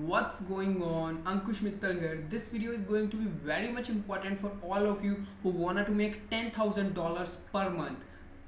What's going on? Ankush Mittal here. This video is going to be very much important for all of you who wanted to make $10,000 per month.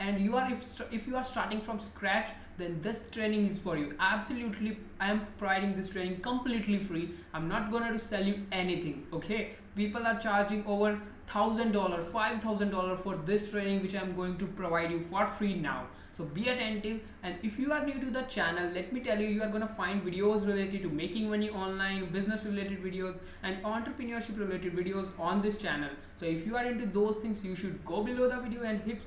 And if you are starting from scratch, then this training is for you. Absolutely, I am providing this training completely free. I'm not gonna to sell you anything. Okay, people are charging over $1,000, $5,000 for this training, which I'm going to provide you for free now. So be attentive, and if you are new to the channel, let me tell you, you are gonna find videos related to making money online, business related videos, and entrepreneurship related videos on this channel. So if you are into those things, you should go below the video and hit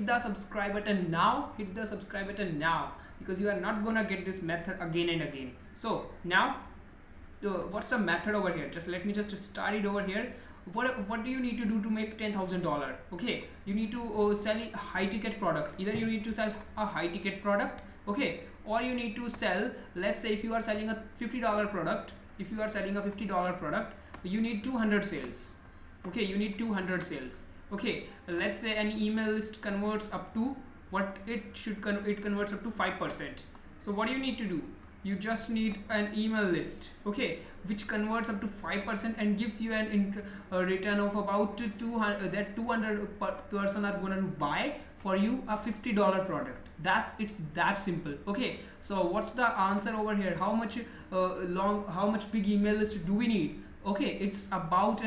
the subscribe button now. Hit the subscribe button now, because you are not gonna get this method again and again. So now, what's the method over here? Just let me just start it over here. What do you need to do to make $10,000? Okay, you need to sell a high ticket product. Either you need to sell a high ticket product, okay, or you need to sell, let's say if you are selling a $50 product, if you are selling a $50 product, you need 200 sales. Okay, you need 200 sales. Okay, let's say an email list converts up to what it converts up to 5%. So what do you need to do? You just need an email list, okay, which converts up to 5% and gives you an return of about 200. That 200 person are going to buy for you a $50 product. It's that simple. Okay, so what's the answer over here? How much big email list do we need? Okay, it's about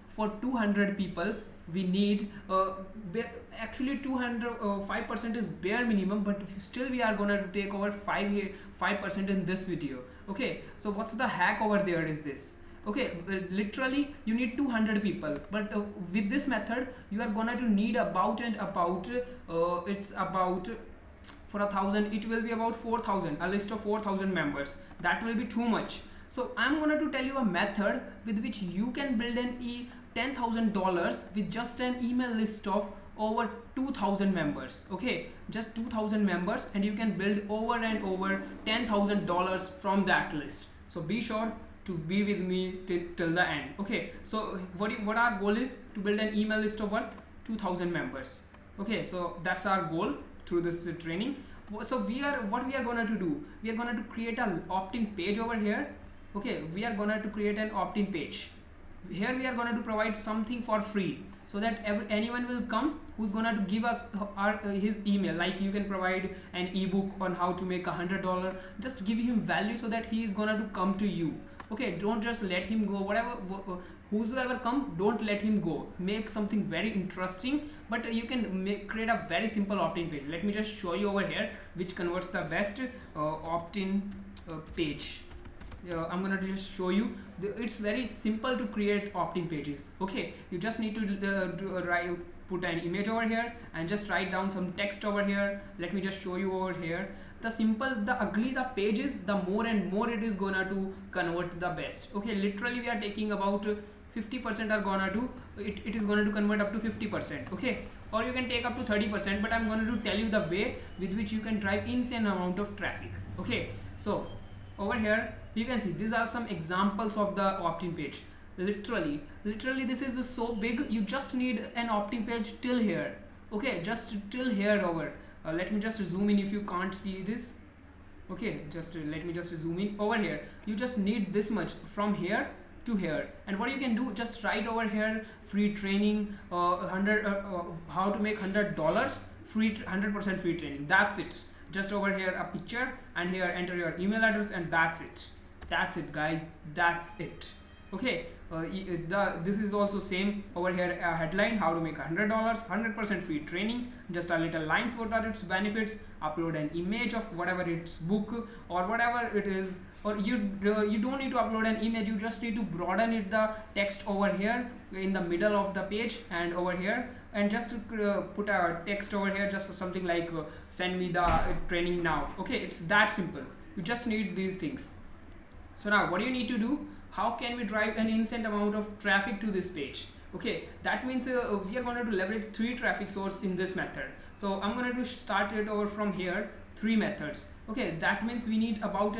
for 200 people we need actually 5% is bare minimum, but still we are gonna take over 5% in this video. Okay, so what's the hack over there is this. Okay, literally you need 200 people, but with this method you are gonna to need it's about for 1,000, it will be about 4,000, a list of 4,000 members. That will be too much. So I'm going to tell you a method with which you can build an $10,000 with just an email list of over 2,000 members. Okay, just 2,000 members, and you can build over and over $10,000 from that list. So be sure to be with me till the end. Okay, so what our goal is to build an email list of worth 2,000 members. Okay, so that's our goal through this training. So what we are going to do, we are going to create an opt-in page over here. Okay, we are going to create an opt-in page. Here we are going to provide something for free, so that anyone will come who's going to give us his email. Like you can provide an ebook on how to make $100. Just give him value so that he is going to come to you. Okay, don't just let him go. Whosoever come, don't let him go. Make something very interesting, but you can create a very simple opt-in page. Let me just show you over here which converts the best opt-in page. I'm gonna just show you. It's very simple to create opt-in pages. Okay, you just need to put an image over here and just write down some text over here. Let me just show you over here. The ugly the page is, the more and more it is gonna to convert the best. Okay, literally we are taking about 50% are gonna do it is gonna to convert up to 50%. Okay, or you can take up to 30%, but I'm going to tell you the way with which you can drive insane amount of traffic. Okay, so over here you can see these are some examples of the opt-in page. Literally this is so big, you just need an opt-in page till here. Okay, just till here over. Let me just zoom in if you can't see this. Okay, just let me just zoom in over here. You just need this much from here to here, and what you can do, just write over here free training, how to make $100 free, 100% free training. That's it. Just over here a picture, and here enter your email address, and that's it guys, that's it. Okay, this is also same over here, a headline, how to make $100, 100% free training, just a little lines, what are its benefits, upload an image of whatever it's book or whatever it is, or you don't need to upload an image, you just need to broaden it, the text over here in the middle of the page and over here, and just put a text over here, just something like send me the training now. Okay, it's that simple. You just need these things. So now what do you need to do? How can we drive an insane amount of traffic to this page? Okay, that means we are going to leverage 3 traffic sources in this method. So I'm going to start it over from here, 3 methods. Okay, that means we need about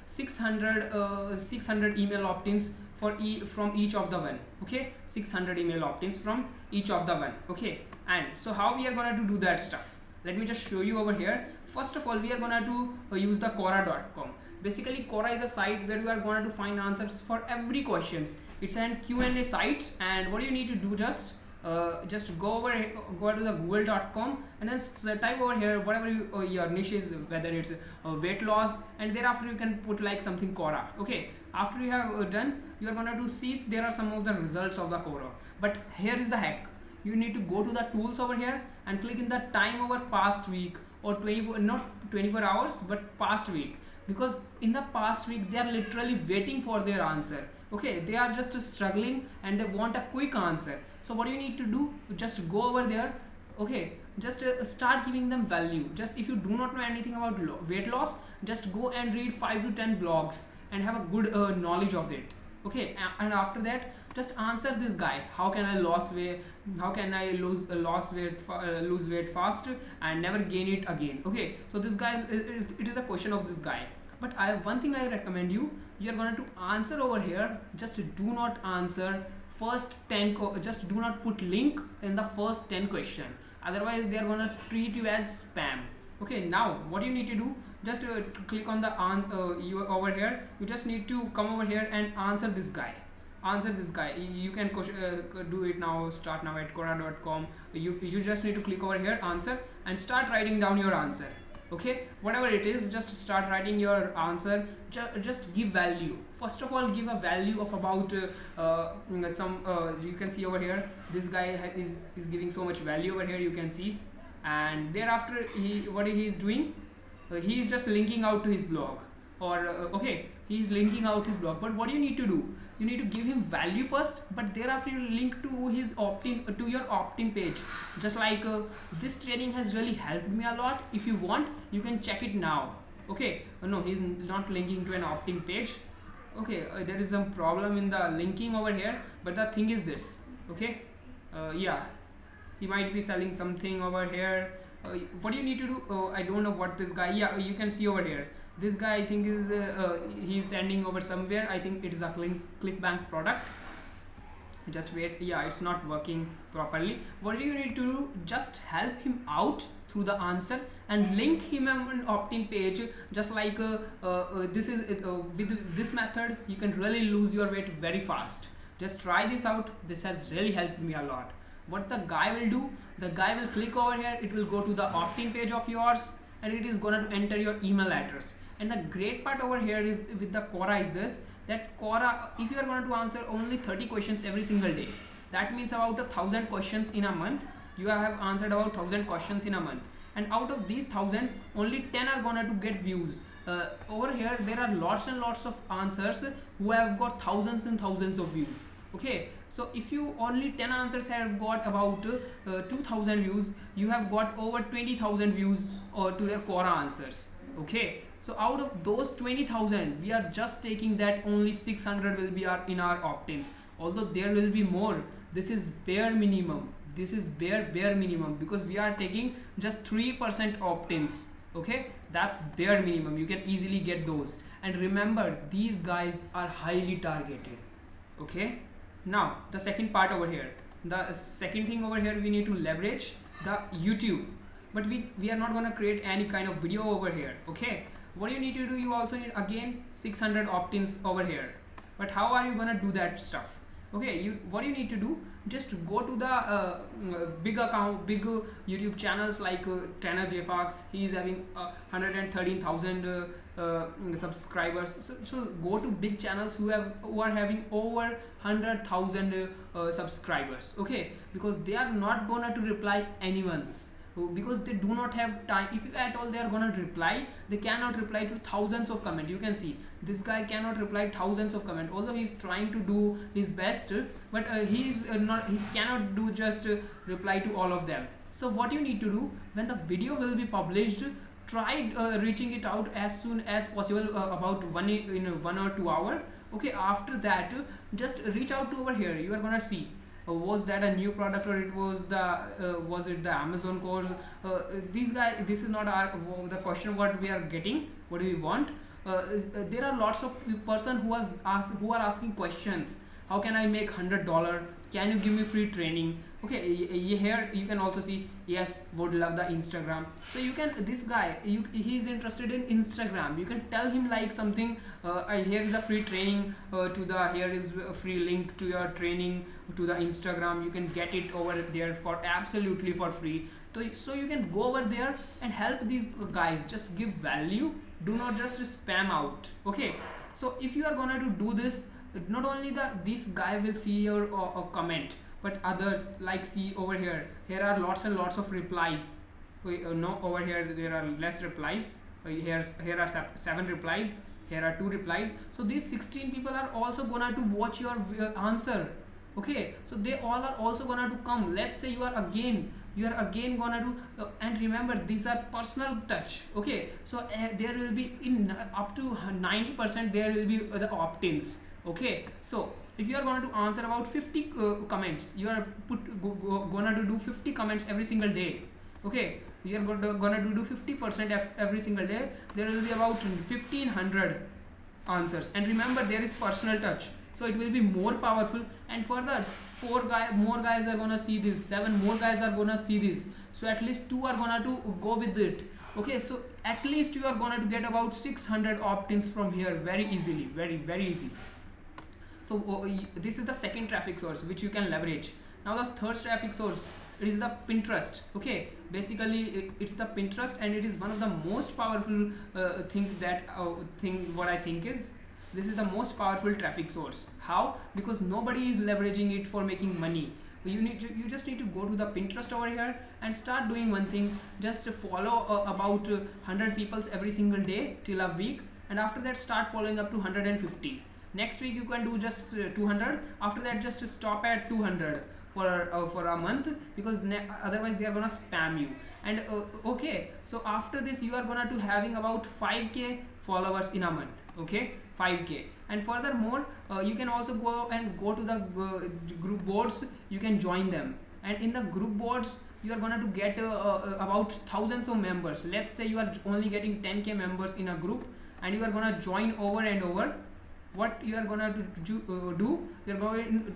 600 email opt-ins from each of the one. Okay, 600 email opt-ins from each of the one. Okay, and so how we are going to do that stuff? Let me just show you over here. First of all, we are going to use the Quora.com. Basically, Quora is a site where you are going to find answers for every questions. It's an Q&A site, and what you need to do, just go over go to the google.com and then type over here whatever your niche is, whether it's weight loss, and thereafter you can put like something Quora. Okay, after you have done, you are going to see there are some of the results of the Quora. But here is the hack: you need to go to the tools over here and click in the time over past week, or 24, not 24 hours but past week, because in the past week they are literally waiting for their answer. Okay, they are just struggling and they want a quick answer. So what you need to do, just go over there. Okay, just start giving them value. Just if you do not know anything about weight loss, just go and read 5 to 10 blogs and have a good knowledge of it. Okay, and after that, just answer this guy: how can I lose weight, how can I lose weight fast and never gain it again. Okay, so this guy it is a question of this guy. But one thing I recommend you, are going to answer over here. Just do not answer first 10 just do not put link in the first 10 question, otherwise they are going to treat you as spam. Okay, now what you need to do, just click on the you over here. You just need to come over here and answer this guy. You can do it now. Start now at Quora.com. You just need to click over here, answer, and start writing down your answer. Okay, whatever it is, just start writing your answer. Just give value. First of all, give a value of about you can see over here, this guy is giving so much value over here, you can see. And thereafter, what he is doing, he is just linking out to his blog, or okay, he is linking out his blog. But what you need to do, you need to give him value first, but thereafter you link to his your opt-in page. Just like this training has really helped me a lot. If you want, you can check it now. Okay, no, he's not linking to an opt-in page. Okay, there is some problem in the linking over here, but the thing is this. Okay, yeah, he might be selling something over here. What do you need to do? I don't know what this guy. Yeah, you can see over here. This guy, I think, is he's sending over somewhere. I think it is a ClickBank product. Just wait. Yeah, it's not working properly. What do you need to do? Just help him out through the answer and link him an opt-in page. Just like this is with this method, you can really lose your weight very fast. Just try this out. This has really helped me a lot. What the guy will do? The guy will click over here. It will go to the opt-in page of yours, and it is gonna enter your email address. And the great part over here is with the Quora is this, that Quora, if you are going to answer only 30 questions every single day, that means about 1,000 questions in a month. You have answered about 1,000 questions in a month, and out of these 1,000, only 10 are going to get views. Over here there are lots and lots of answers who have got thousands and thousands of views. Okay, so if you only 10 answers have got about 2,000 views, you have got over 20,000 views to their Quora answers. Okay, so out of those 20,000, we are just taking that only 600 will be in our opt-ins. Although there will be more, this is bare minimum. This is bare minimum, because we are taking just 3% opt-ins. Okay, that's bare minimum. You can easily get those. And remember, these guys are highly targeted. Okay, now the second part over here, the second thing over here, we need to leverage the YouTube. But we are not going to create any kind of video over here. Okay, what you need to do, you also need again 600 opt-ins over here. But how are you going to do that stuff? Okay, what you need to do, just go to the big YouTube channels like Tanner J. Fox. He is having 113,000 subscribers. So go to big channels who are having over 100,000 subscribers. Okay, because they are not gonna to reply anyone's, because they do not have time. If at all they are gonna reply, they cannot reply to thousands of comments. You can see this guy cannot reply thousands of comments, although he's trying to do his best, but he cannot do just reply to all of them. So what you need to do, when the video will be published, try reaching it out as soon as possible, about in 1 or 2 hours. Okay, after that, just reach out to over here. You are gonna see, was that a new product, or it was it the Amazon course? This is not the question what we are getting, what do we want. There are lots of person who are asking questions. How can I make $100? Can you give me free training? Okay, here you can also see, yes, would love the Instagram. So you can, this guy, he is interested in Instagram. You can tell him like something, here is a free training to the, here is a free link to your training to the Instagram. You can get it over there for absolutely for free. So you can go over there and help these guys, just give value, do not just spam out. Okay, so if you are gonna to do this, not only this guy will see your comment, but others, like see over here are lots and lots of replies. No, over here there are less replies. Here are 7 replies, here are 2 replies. So these 16 people are also gonna to watch your answer. Okay, so they all are also gonna to come. Let's say you are again gonna do and remember, these are personal touch. Okay, so there will be in up to 90% there will be the opt-ins. Okay, so if you are going to answer about 50 comments, you are gonna to do 50 comments every single day. Okay, you are gonna to do 50% every single day. There will be about 1500 answers, and remember, there is personal touch, so it will be more powerful. And further, more guys are gonna see this, 7 more guys are gonna see this, so at least 2 are gonna to go with it. Okay, so at least you are gonna to get about 600 opt-ins from here very easily, very easy. So this is the second traffic source which you can leverage. Now the third traffic source, it is the Pinterest. Okay, basically it's the Pinterest, and it is one of the most powerful what I think is, this is the most powerful traffic source. How? Because nobody is leveraging it for making money. You just need to go to the Pinterest over here and start doing one thing. Just follow about 100 people every single day till a week, and after that start following up to 150. Next week you can do just 200. After that, just stop at 200 for a month, because otherwise they are gonna spam you. And okay, so after this you are gonna to having about 5k followers in a month. Okay, 5k. And furthermore, you can also go to the group boards. You can join them, and in the group boards you are gonna to get about thousands of members. Let's say you are only getting 10k members in a group, and you are gonna join over and over. What you are gonna do, you are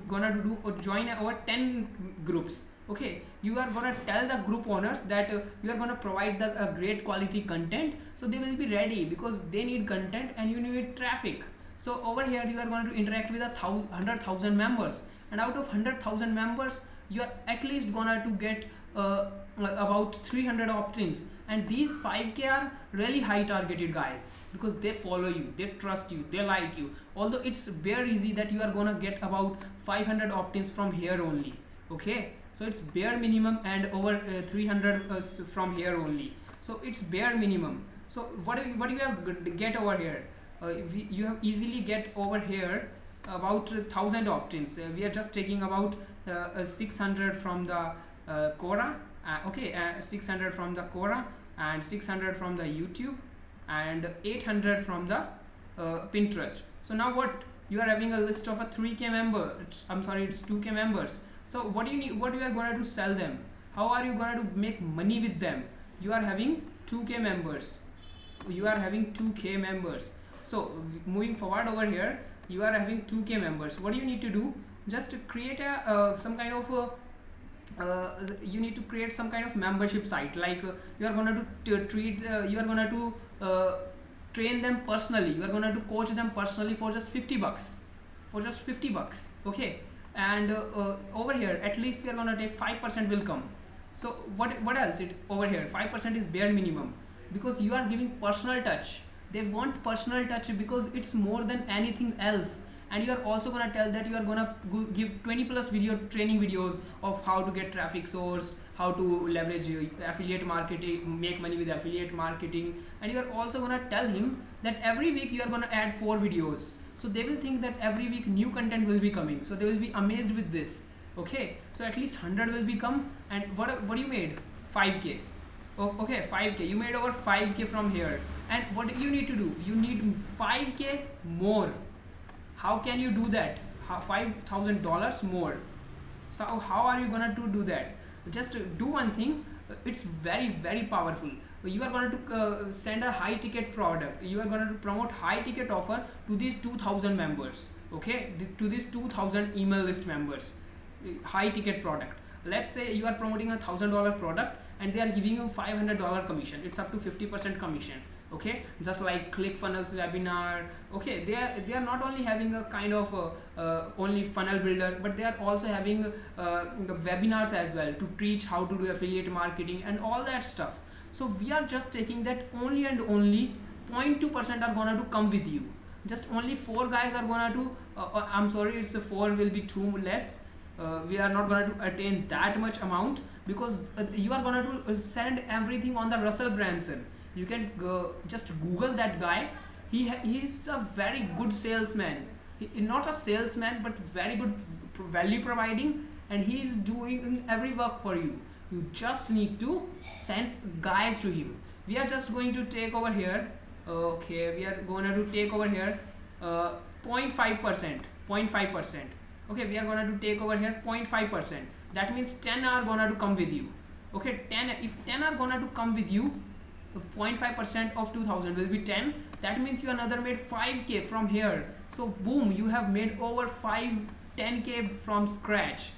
gonna do join over 10 groups. Okay, you are gonna tell the group owners that you are gonna provide the great quality content, so they will be ready, because they need content and you need traffic. So over here you are going to interact with 100,000 members, and out of 100,000 members you are at least gonna to get about 300 opt-ins, and these 5k are really high targeted guys, because they follow you, they trust you, they like you. Although it's bare easy that you are gonna get about 500 opt-ins from here only. Okay, so it's bare minimum, and over 300 from here only. So it's bare minimum. So what you have get over here, you have easily get over here about 1000 opt-ins. We are just taking about 600 from the Quora, 600 from the Quora, and 600 from the YouTube, and 800 from the Pinterest. So now what, you are having a list of a 3k member, it's 2k members. So what you are going to sell them? How are you going to make money with them? You are having 2k members, so moving forward over here, you are having 2k members. What do you need to do? Just create some kind of you need to create some kind of membership site. Like you are going to treat you are going to train them personally, you are going to coach them personally for just 50 bucks, okay. And over here at least we are going to take 5% will come. So what else? Over here 5% is bare minimum, because you are giving personal touch. They want personal touch because it's more than anything else. And you are also gonna tell that you are gonna give 20 plus training videos of how to get traffic source, how to leverage affiliate marketing, make money with affiliate marketing. And you are also gonna tell him that every week you are gonna add 4 videos. So they will think that every week new content will be coming. So they will be amazed with this. Okay, so at least 100 will become. And what you made? 5k. Okay, 5k. You made over 5k from here. And what you need to do? You need 5k more. How can you do that? $5,000 more. So how are you gonna do that? Just do one thing. It's very powerful. You are going to send a high ticket product. You are going to promote high ticket offer to these 2,000 members. Okay, to these 2,000 email list members. High ticket product. let's say you are promoting $1,000 product and they are giving you $500 commission. It's up to 50% commission. Okay, just like ClickFunnels webinar. Okay, they are not only having a kind of only funnel builder, but they are also having the webinars as well to teach how to do affiliate marketing and all that stuff. So we are just taking that only and only 0.2% are gonna to come with you. Just only 4 guys are gonna to I'm sorry, it's a 4 will be too less. We are not going to attain that much amount, because you are going to send everything on the Russell Branson. You can just Google that guy. He's a very good salesman. Not a salesman, but very good value providing, and he's doing every work for you. You just need to send guys to him. We are just going to take over here. Okay, we are going to take over here 0.5%. 0.5%. Okay, we are going to take over here 0.5%. That means 10 are going to come with you. Okay, 10. If 10 are going to come with you, 0.5% of 2000 will be 10. That means you another made 5k from here. So boom, you have made over 10k from scratch.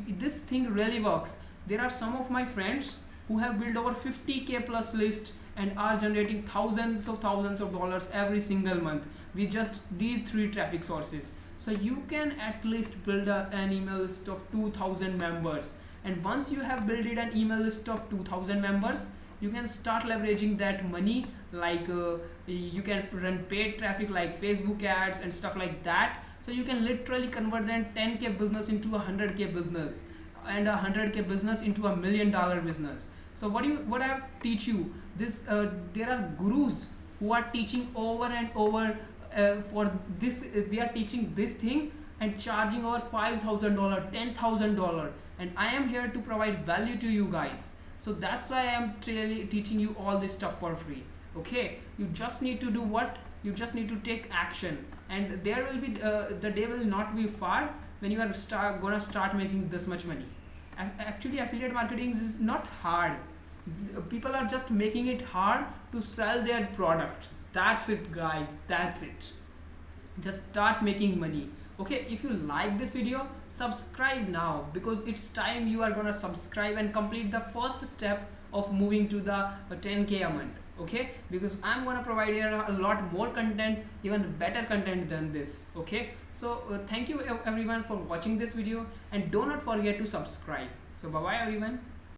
This thing really works. There are some of my friends who have built over 50k plus list and are generating thousands of dollars every single month with just these 3 traffic sources. So you can at least build an email list of 2000 members, and once you have built an email list of 2000 members, you can start leveraging that money, like you can run paid traffic like Facebook ads and stuff like that. So you can literally convert that 10k business into a 100k business, and a 100k business into $1 million business. So what I teach you this, there are gurus who are teaching over and over for this. They are teaching this thing and charging over $5,000, $10,000, and I am here to provide value to you guys. So that's why I am really teaching you all this stuff for free. Okay, you just need to do what? You just need to take action, and there will be the day will not be far when you are gonna start making this much money. Actually, affiliate marketing is not hard. People are just making it hard to sell their product. That's it, guys. That's it. Just start making money. Okay, if you like this video, subscribe now, because it's time you are gonna subscribe and complete the first step of moving to the 10k a month. Okay, because I'm gonna provide here a lot more content, even better content than this. Okay, so thank you everyone for watching this video, and do not forget to subscribe. So bye bye everyone.